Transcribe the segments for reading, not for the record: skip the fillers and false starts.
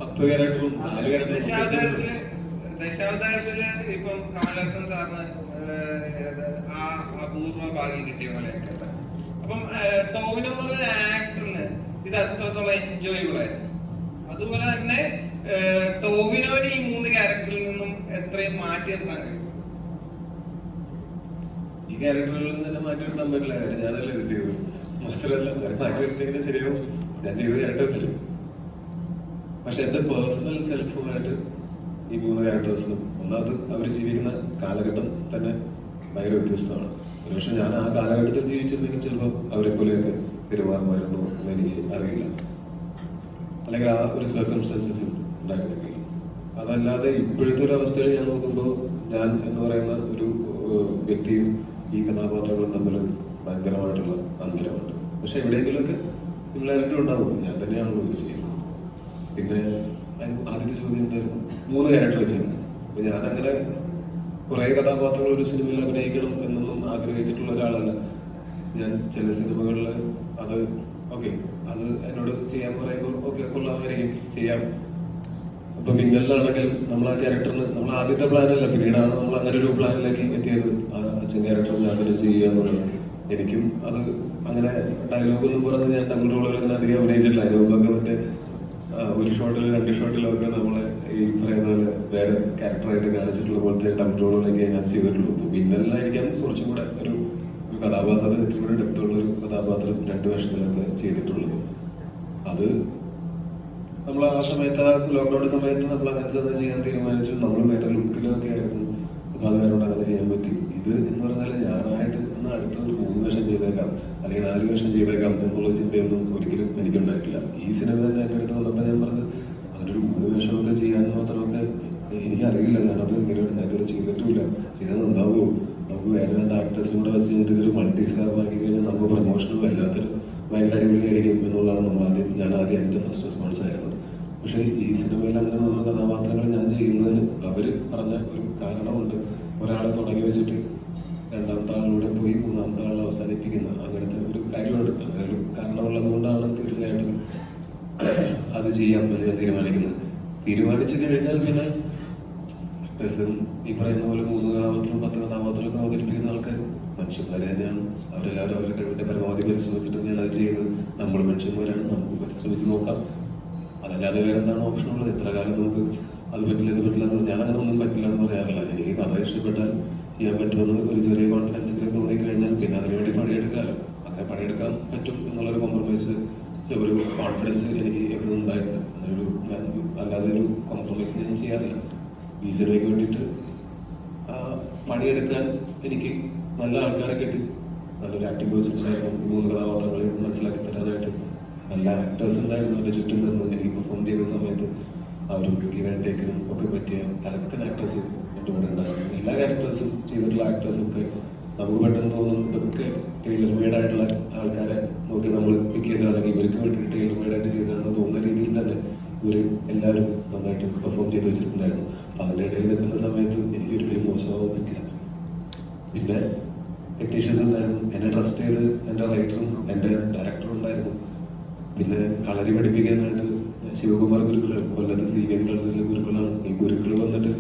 10 ക്യാരക്ടറും 4 ദശാവതാരത്തില് ഇപ്പം കമലഹാസൻ സാറിന് ആ അപൂർവ ഭാഗ്യം കിട്ടിയ പോലെ. അപ്പം ടോവിനോ എന്ന് പറഞ്ഞ ആക്ടറിന് ഇത് അത്രത്തോളം എൻജോയബിൾ ആയിരുന്നു. അതുപോലെ തന്നെ ടോവിനോന് ഈ 3 ക്യാരക്ടറിൽ നിന്നും എത്രയും മാറ്റി നിർത്താൻ കഴിയും? ഈ ക്യാരക്ടറുകളിൽ നിന്ന് തന്നെ മാറ്റി നിർത്താൻ പറ്റില്ല. കാര്യം ഞാനല്ല ഇത് ചെയ്തത്. മാത്രമല്ല മാറ്റി നിർത്തിയെങ്കിലും ശരിയാവും. ഞാൻ ചെയ്ത ക്യാരക്ടേഴ്സില്ല. പക്ഷെ എന്റെ പേഴ്സണൽ സെൽഫുമായിട്ട് ഈ 3 ക്യാരക്ടേഴ്സിനും ഒന്നാമത് അവർ ജീവിക്കുന്ന കാലഘട്ടം തന്നെ ഭയങ്കര വ്യത്യസ്തമാണ്. ഒരുപക്ഷെ ഞാൻ ആ കാലഘട്ടത്തിൽ ജീവിച്ചിരുന്നെങ്കിൽ ചിലപ്പോൾ അവരെ പോലെയൊക്കെ പെരുമാറുമായിരുന്നു എന്ന് എനിക്ക് അറിയില്ല, അല്ലെങ്കിൽ ആ ഒരു സർക്കംസ്റ്റൻസസിൽ ഉണ്ടായിരുന്നെങ്കിൽ. അതല്ലാതെ ഇപ്പോഴത്തെ ഒരു അവസ്ഥയിൽ ഞാൻ നോക്കുമ്പോൾ ഞാൻ എന്ന് പറയുന്ന ഒരു വ്യക്തിയും ഈ കഥാപാത്രങ്ങളും തമ്മിൽ ഭയങ്കരമായിട്ടുള്ള അന്തരമുണ്ട്. പക്ഷെ എവിടെയെങ്കിലുമൊക്കെ സിമിലാരിറ്റി ഉണ്ടാവും. ഞാൻ തന്നെയാണല്ലോ ഇത് ചെയ്യുന്നത്. പിന്നെ ആദ്യത്തെ ചോദ്യം എന്തായിരുന്നു? 3 ക്യാരക്ടർ ചെയ്യുന്നത്. അപ്പൊ ഞാനങ്ങനെ കുറെ കഥാപാത്രങ്ങൾ ഒരു സിനിമയിൽ അഭിനയിക്കണം എന്നൊന്നും ആഗ്രഹിച്ചിട്ടുള്ള ഒരാളല്ല ഞാൻ. ചില സിനിമകളിൽ അത് ഓക്കെ, അത് എന്നോട് ചെയ്യാൻ പറയുമ്പോൾ ഓക്കെ കൊള്ളാമായിരിക്കും, ചെയ്യാം. ഇപ്പൊ മിന്നലിലാണെങ്കിലും നമ്മൾ ആ ക്യാരക്ടറിന് നമ്മൾ ആദ്യത്തെ പ്ലാനല്ല, പിന്നീടാണ് നമ്മൾ അങ്ങനെ ഒരു പ്ലാനിലേക്ക് എത്തിയത്. അച്ഛൻ ക്യാരക്ടർ ഞാൻ ചെയ്യുക എന്നുള്ളത്. എനിക്കും അത് അങ്ങനെ ഡയലോഗൊന്നും പറഞ്ഞ് ഞാൻ ഡബിൾ റോളുകൾ അധികം അഭിനയിച്ചിട്ടില്ല. അതിനൊക്കെ മറ്റേ ഒരു ഷോട്ടിലും 2 ഷോട്ടിലൊക്കെ നമ്മളെ ഈ പറയുന്ന പോലെ വേറെ ക്യാരക്ടറായിട്ട് കാണിച്ചിട്ടുള്ള പോലത്തെ ഡബിൾ റോളുകളൊക്കെ ഞാൻ ചെയ്തിട്ടുള്ളൂ. മിന്നലിലായിരിക്കാം കുറച്ചും കൂടെ ഒരു കഥാപാത്രത്തിന് ഇത്തിരി കൂടെ ഡെപ്തുള്ള ഒരു കഥാപാത്രം 2 വേഷത്തിലൊക്കെ ചെയ്തിട്ടുള്ളത്. അത് നമ്മൾ ആ സമയത്ത് ആ ലോക്ക്ഡൌൺ സമയത്ത് നമ്മൾ അങ്ങനത്തെ തന്നെ ചെയ്യാൻ തീരുമാനിച്ചു. നമ്മൾ വേറെ ലുക്കിലൊക്കെ ആയിരുന്നു. അപ്പൊ അത് വേറെ അങ്ങനെ ചെയ്യാൻ പറ്റി. ഇത് എന്ന് പറഞ്ഞാൽ ഞാനായിട്ട് ഒന്ന് അടുത്ത ഒരു 3 വേഷം ചെയ്തേക്കാം അല്ലെങ്കിൽ 4 വേഷം ചെയ്തേക്കാം എന്നുള്ള ചിന്തയൊന്നും ഒരിക്കലും എനിക്കുണ്ടായിട്ടില്ല. ഈ സിനിമ തന്നെ എൻ്റെ അടുത്ത് വന്നപ്പോൾ ഞാൻ പറഞ്ഞത് അങ്ങനെ ഒരു 3 വേഷമൊക്കെ ചെയ്യാൻ മാത്രമൊക്കെ എനിക്കറിയില്ല. ഞാനത് ഇങ്ങനെയാണ് ഞാൻ ഇതുവരെ ചെയ്തിട്ടുമില്ല. ചെയ്താൽ നന്നാവുമോ? നമുക്ക് വേറെ 2 ആക്ടേഴ്സും കൂടെ വെച്ച് കഴിഞ്ഞിട്ട് ഇതൊരു മൾട്ടി സ്റ്റാർ ആക്കി കഴിഞ്ഞാൽ നമുക്ക് പ്രൊമോഷനും എല്ലാത്തിനും ഭയങ്കര അടിപൊളിയായിരിക്കും എന്നുള്ളതാണ് ഞാൻ ആദ്യം എൻ്റെ ഫസ്റ്റ് റെസ്പോൺസ് ആയിരുന്നത്. പക്ഷേ ഈ സിനിമയിൽ അങ്ങനെ 3 കഥാപാത്രങ്ങൾ ഞാൻ ചെയ്യുന്നതിന് അവർ പറഞ്ഞ ഒരു കാരണമുണ്ട്. ഒരാളെ തുടങ്ങി വെച്ചിട്ട് 2ാമത്തെ ആളിലൂടെ പോയി 3ാമത്തെ ആൾ അവസാനിപ്പിക്കുന്ന അങ്ങനത്തെ ഒരു കാര്യമുണ്ട്. അങ്ങനെ ഒരു കാരണമുള്ളത് കൊണ്ടാണ് തീർച്ചയായിട്ടും അത് ചെയ്യാം എന്ന് ഞാൻ തീരുമാനിച്ചു കഴിഞ്ഞാൽ പിന്നെ ഈ പറയുന്ന പോലെ 3 കഥാപാത്രം 10 കഥാപാത്രമൊക്കെ അവതരിപ്പിക്കുന്ന ആൾക്കാർ മനുഷ്യന്മാർ തന്നെയാണ്. അവരെല്ലാവരും അവരുടെ കഴിവിന്റെ പരമാവധി പരിശ്രമിച്ചിട്ട് തന്നെയാണ് അത് ചെയ്യുന്നത്. നമ്മൾ മനുഷ്യന്മാരാണ്, നമുക്ക് പരിശ്രമിച്ച് നോക്കാം. അതല്ലാതെ വേറെ എന്താണ് ഓപ്ഷൻ ഉള്ളത്? എത്ര കാലം നമുക്ക് അത് പറ്റില്ല ഇത് പറ്റില്ല എന്ന് ഞാൻ അങ്ങനെ ഒന്നും പറ്റില്ല എന്ന് പറയാറില്ല. എനിക്ക് കഥ ഇഷ്ടപ്പെട്ടാൽ ചെയ്യാൻ പറ്റുമെന്ന് ഒരു ചെറിയ കോൺഫിഡൻസിൽ തോന്നിക്കഴിഞ്ഞാൽ പിന്നെ അതിനുവേണ്ടി പണിയെടുക്കാമല്ലോ. അങ്ങനെ പണിയെടുക്കാൻ പറ്റും എന്നുള്ളൊരു കോംപ്രമൈസ്, ഒരു കോൺഫിഡൻസ് എനിക്ക് എപ്പോഴും ഉണ്ടായിട്ടുണ്ട്. ഞാൻ അല്ലാതെ ഒരു കോംപ്രമൈസ് ഞാൻ ചെയ്യാറില്ല. ഈ സിനിമയ്ക്ക് വേണ്ടിയിട്ട് പണിയെടുക്കാൻ എനിക്ക് നല്ല ആൾക്കാരെ കിട്ടി, നല്ലൊരു ആക്ടിംഗ് കോച്ച് ഉണ്ടായിരുന്നു. 3 കഥാപാത്രങ്ങളെ മനസ്സിലാക്കി തരാനായിട്ട് നല്ല ആക്ടേഴ്സ് ഉണ്ടായിരുന്നു എൻ്റെ ചുറ്റും നിന്ന്. എനിക്ക് പെർഫോം ചെയ്യുന്ന സമയത്ത് ആ ഒരു ഗിവ് ആൻഡ് ടേക്കിനും ഒക്കെ പറ്റിയ കലക്കൻ ആക്ടേഴ്സ് എൻ്റെ കൂടെ ഉണ്ടായിരുന്നു. എല്ലാ ക്യാരക്ടേഴ്സും ചെയ്തിട്ടുള്ള ആക്ടേഴ്സൊക്കെ നമുക്ക് പെട്ടെന്ന് തോന്നും ഇതൊക്കെ ടൈലർ മെയ്ഡ് ആയിട്ടുള്ള ആൾക്കാരെ നോക്കി നമ്മൾ പിക്ക് ചെയ്ത്, അല്ലെങ്കിൽ ഇവർക്ക് വേണ്ടി ടൈലർ മെയ്ഡായിട്ട് ചെയ്തതാണെന്ന് തോന്നുന്ന രീതിയിൽ തന്നെ ഇവർ എല്ലാവരും നന്നായിട്ട് പെർഫോം ചെയ്ത് വെച്ചിട്ടുണ്ടായിരുന്നു. അപ്പം അതിൻ്റെ ഇടയിൽ നിൽക്കുന്ന സമയത്ത് എനിക്ക് ഒരിക്കലും മോശമാവാൻ പറ്റില്ല. പിന്നെ ടെക്നീഷ്യൻസ് ഉണ്ടായിരുന്നു, എന്നെ ട്രസ്റ്റ് ചെയ്ത് എൻ്റെ റൈറ്ററും എൻ്റെ ഡയറക്ടറും ഉണ്ടായിരുന്നു. പിന്നെ കളരി പഠിപ്പിക്കാനായിട്ട് ശിവകുമാർ ഗുരുക്കൾ, കൊല്ലത്ത് CVN കളത്തിലെ ഗുരുക്കളാണ്. ഈ ഗുരുക്കൾ വന്നിട്ട്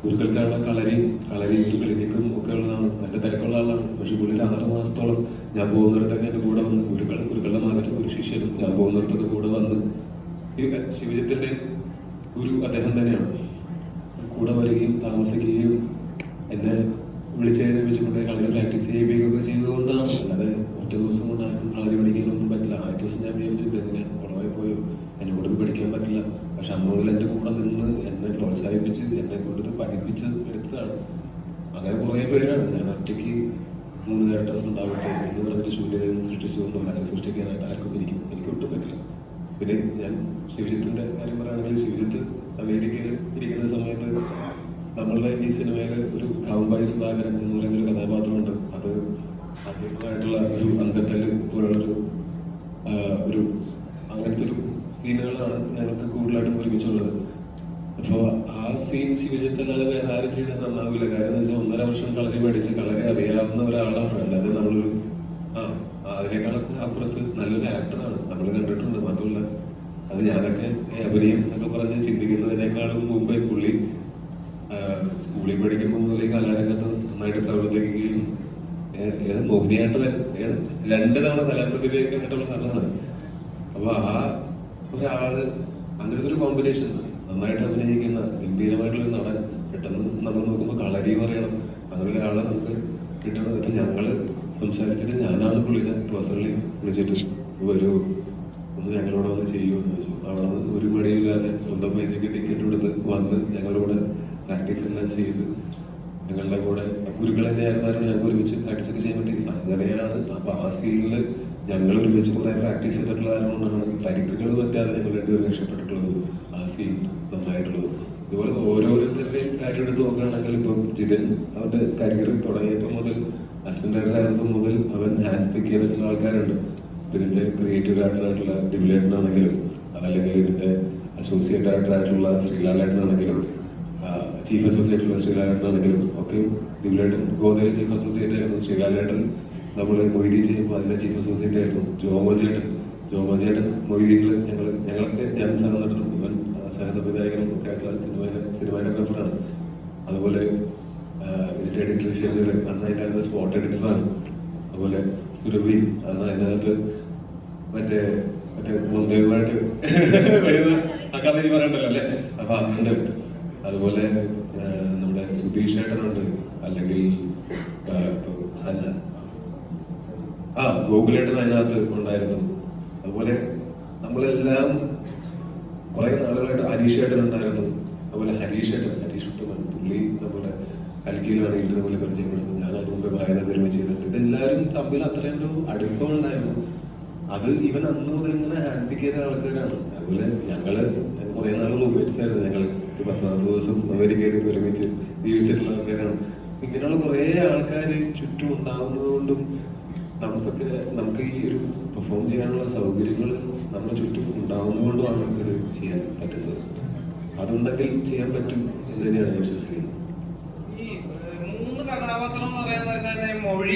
ഗുരുക്കൾക്കാണ് കളരി ക്ലിനിക്കും ഒക്കെ ഉള്ളതാണ്. നല്ല തിരക്കുള്ള ആളാണ്. പക്ഷെ പുള്ളിൽ 6 മാസത്തോളം ഞാൻ പോകുന്നിടത്തൊക്കെ എൻ്റെ കൂടെ വന്ന് ഗുരുക്കളുടെ മകനും ഒരു ശിഷ്യനും ഞാൻ പോകുന്നിടത്തൊക്കെ കൂടെ വന്ന് ശിവജിത്തിന്റെ ഗുരു അദ്ദേഹം തന്നെയാണ്. കൂടെ വരികയും താമസിക്കുകയും എന്നെ വിളിച്ചെഴുതിപ്പിച്ചുകൊണ്ട് കളരി പ്രാക്ടീസ് ചെയ്യുകയൊക്കെ ചെയ്തുകൊണ്ടാണ്. അല്ലാതെ ഒറ്റ ദിവസം കൊണ്ട് ആർക്കും കളരി പഠിക്കാനൊന്നും പറ്റില്ല. ആദ്യ ദിവസം ഞാൻ വിചാരിച്ചു ഇതെങ്ങനെ കുളമായി പോയോ, എന്നെ കൂടെ പഠിക്കാൻ പറ്റില്ല. പക്ഷെ അന്ന് മുതൽ എൻ്റെ കൂടെ നിന്ന് എന്നെ പ്രോത്സാഹിപ്പിച്ച് എന്നെ കൊണ്ട് പഠിപ്പിച്ച് എടുത്തതാണ്. അങ്ങനെ കുറേ പേരാണ്. ഞാൻ ഒറ്റയ്ക്ക് 3 ക്യാരക്ടേഴ്സ് ഉണ്ടാവട്ടെ എന്ന് പറഞ്ഞിട്ട് ശൂന്യതയൊന്നും സൃഷ്ടിച്ചു ഒന്നുമില്ല. അങ്ങനെ സൃഷ്ടിക്കാനായിട്ട് ആർക്കും എനിക്ക് ഒട്ടും പറ്റില്ല. പിന്നെ ഞാൻ ശിവജിത്തിന്റെ കാര്യം പറയുകയാണെങ്കിൽ ശിവജിത്ത് വേദിക്കയിൽ ഇരിക്കുന്ന സമയത്ത് നമ്മളുടെ ഈ സിനിമയിൽ ഒരു കാവുമ്പായി സുധാകരൻ എന്ന് പറയുന്ന ഒരു കഥാപാത്രമുണ്ട്. അത് ആദ്യമായിട്ടുള്ള ഒരു അംഗത്തല് പോലുള്ളൊരു അങ്ങനത്തെ ഒരു സീനുകളാണ് ഞങ്ങൾക്ക് കൂടുതലായിട്ടും ഒരുമിച്ചുള്ളത്. അപ്പോൾ ആ സീൻ ശിവജിത്തല്ലാതെ വേറെ ആരും ചെയ്താൽ നന്നാവില്ല. കാര്യം എന്ന് വെച്ചാൽ 1.5 വർഷം കളരി പഠിച്ച് കളരി അറിയാവുന്ന ഒരാളാണ്. അല്ലാതെ നമ്മളൊരു അതിനേക്കാളൊക്കെ അപ്പുറത്ത് നല്ലൊരു ആക്ടറാണ്. നമ്മൾ കണ്ടിട്ടുണ്ട്. മാത്രമല്ല അത് ഞാനൊക്കെ അഭിനയം എന്നൊക്കെ പറഞ്ഞ് ചിന്തിക്കുന്നതിനേക്കാളും മുമ്പേ പുള്ളി സ്കൂളിൽ പഠിക്കുമ്പോൾ മുതൽ ഈ കലാരംഗത്ത് നന്നായിട്ട് പ്രവർത്തിക്കുകയും മോഹിനിയാട്ടം 2 തവണ കലാപ്രതിഭയൊക്കെ ആയിട്ടുള്ള നടനാണ്. അപ്പൊ ആ ഒരാള് അങ്ങനത്തെ ഒരു കോമ്പിനേഷൻ നന്നായിട്ട് അഭിനയിക്കുന്ന ഗംഭീരമായിട്ടുള്ള ഒരു നടൻ പെട്ടെന്ന് നമ്മൾ നോക്കുമ്പോൾ കളരി പറയണം, അങ്ങനെ ഒരാളെ നമുക്ക് കിട്ടണം. ഇപ്പൊ ഞങ്ങള് സംസാരിച്ചിട്ട് ഞാനാണ് പുള്ളിനെ പേഴ്സണലി വിളിച്ചിട്ട് വരൂ ഒന്ന് ഞങ്ങളോട് വന്ന് ചെയ്യുമെന്ന് ചോദിച്ചു. അവിടെ നിന്ന് ഒരു മടിയില്ലാതെ സ്വന്തം പൈസക്ക് ടിക്കറ്റ് എടുത്ത് വന്ന് ഞങ്ങളുടെ കൂടെ പ്രാക്ടീസ് എല്ലാം ചെയ്ത് ഞങ്ങളുടെ കൂടെ ഗുരുക്കൾ തന്നെയായിരുന്നാലും ഞങ്ങൾക്ക് ഒരുമിച്ച് പ്രാക്ടീസ് ഒക്കെ ചെയ്യാൻ പറ്റി. അങ്ങനെയാണ് അപ്പൊ ആ സീനിൽ ഞങ്ങൾ ഒരുമിച്ച് കുറെ പ്രാക്ടീസ് ചെയ്തിട്ടുള്ള കാരണമാണ് പരിക്കുകൾ പറ്റാതെ ഞങ്ങൾ രണ്ടുപേരും രക്ഷപ്പെട്ടിട്ടുള്ളതും ആ സീൻ നന്നായിട്ടുള്ളതും. ഇതുപോലെ ഓരോരുത്തരുടെയും കാര്യം എടുത്ത് നോക്കുകയാണെങ്കിൽ ഇപ്പം ജിതൻ അവന്റെ കരിയർ തുടങ്ങിയപ്പോൾ മുതൽ അസിസ്റ്റന്റ് ഡയറക്ടർ ആയിരുന്നപ്പോൾ മുതൽ അവൻ ഹാൻഡ് പിക്ക് ചെയ്തിട്ടുള്ള ആൾക്കാരുണ്ട്. ഇതിന്റെ ക്രിയേറ്റീവ് ഡയറക്ടറായിട്ടുള്ള ഡിബിലേട്ടനാണെങ്കിലും അല്ലെങ്കിൽ ഇതിന്റെ അസോസിയേറ്റ് ഡയറക്ടറായിട്ടുള്ള ശ്രീലാലേട്ടനാണെങ്കിലും ചീഫ് അസോസിയേറ്റുള്ള ശ്രീലാലേട്ടനാണെങ്കിലും ഒക്കെ ഡിബിലേട്ടൻ ഗോദയിൽ ചീഫ് അസോസിയേറ്റ് ആയിരുന്നു. ശ്രീലാലേട്ടൻ നമ്മൾ മൊയ്തീൻ ചെയ്യുമ്പോൾ അതിന്റെ ചീഫ് അസോസിയേറ്റ് ആയിരുന്നു. ജോമോൻ ചേട്ടൻ മൊയ്തീനിൽ ഞങ്ങളൊക്കെ ജനം സഹനടനും ഇവൻ സഹസംവിധായകനും ഒക്കെ ആയിട്ടുള്ള സിനിമാറ്റോഗ്രാഫറാണ്. അതുപോലെ ഇതിന്റെ എഡിറ്റർ ഷെയർ അന്ന് അതിനകത്ത് സ്പോട്ട് എഡിറ്ററാണ്. അതുപോലെ സുരഭി അന്ന് അതിനകത്ത് മറ്റേ മുന്തയുമായിട്ട് വരുന്ന ആ കഥ പറയണ്ടല്ലോ അല്ലെ, അപ്പൊ അതുണ്ട്. അതുപോലെ നമ്മുടെ സുധീഷ് ഏട്ടനുണ്ട്, അല്ലെങ്കിൽ ഗോകുലേട്ടൻ അതിനകത്ത് ഉണ്ടായിരുന്നു. അതുപോലെ നമ്മളെല്ലാം കുറെ നാളുകളായിട്ട് ഹരീഷ് ഏട്ടൻ ഉണ്ടായിരുന്നു. അതുപോലെ ഹരീഷ് ഉത്തമൻ പുള്ളി നമ്മുടെ കൽക്കിയിലാണ് ഇതുപോലെ പരിചയപ്പെടുന്നത്. ഞാൻ അതിന് മുമ്പേ വായന നിർമ്മിച്ച് ചെയ്തിട്ടുണ്ട്. ഇതെല്ലാവരും തമ്മിൽ അത്രയും ഒരു അടുപ്പം ഉണ്ടായിരുന്നു. അത് ഇവൻ അന്ന് മുതൽ ഇങ്ങനെ ഹാൻഡ് പിക്ക് ചെയ്ത ആൾക്കാരാണ്. അതുപോലെ ഞങ്ങള് കുറെ നാൾ റൂംമേറ്റ്സ് ആയിരുന്നു. ഞങ്ങൾ 10-40 ദിവസം അമേരിക്കയിൽ ഒരുമിച്ച് ജീവിച്ചിട്ടുള്ള ആൾക്കാരാണ്. ഇങ്ങനെയുള്ള കുറെ ആൾക്കാർ ചുറ്റും ഉണ്ടാവുന്നത് കൊണ്ടും നമുക്ക് ഈ ഒരു പെർഫോം ചെയ്യാനുള്ള സൗകര്യങ്ങൾ നമ്മുടെ ചുറ്റും ഉണ്ടാവുന്നതുകൊണ്ടുമാണ് ഇത് ചെയ്യാൻ പറ്റുന്നത്. അതുണ്ടെങ്കിൽ ചെയ്യാൻ പറ്റും എന്ന് തന്നെയാണ് ഞാൻ വിശ്വസിക്കുന്നത്. ഈ 3 കഥാപാത്രം എന്ന് പറയുന്നത് തന്നെ മൊഴി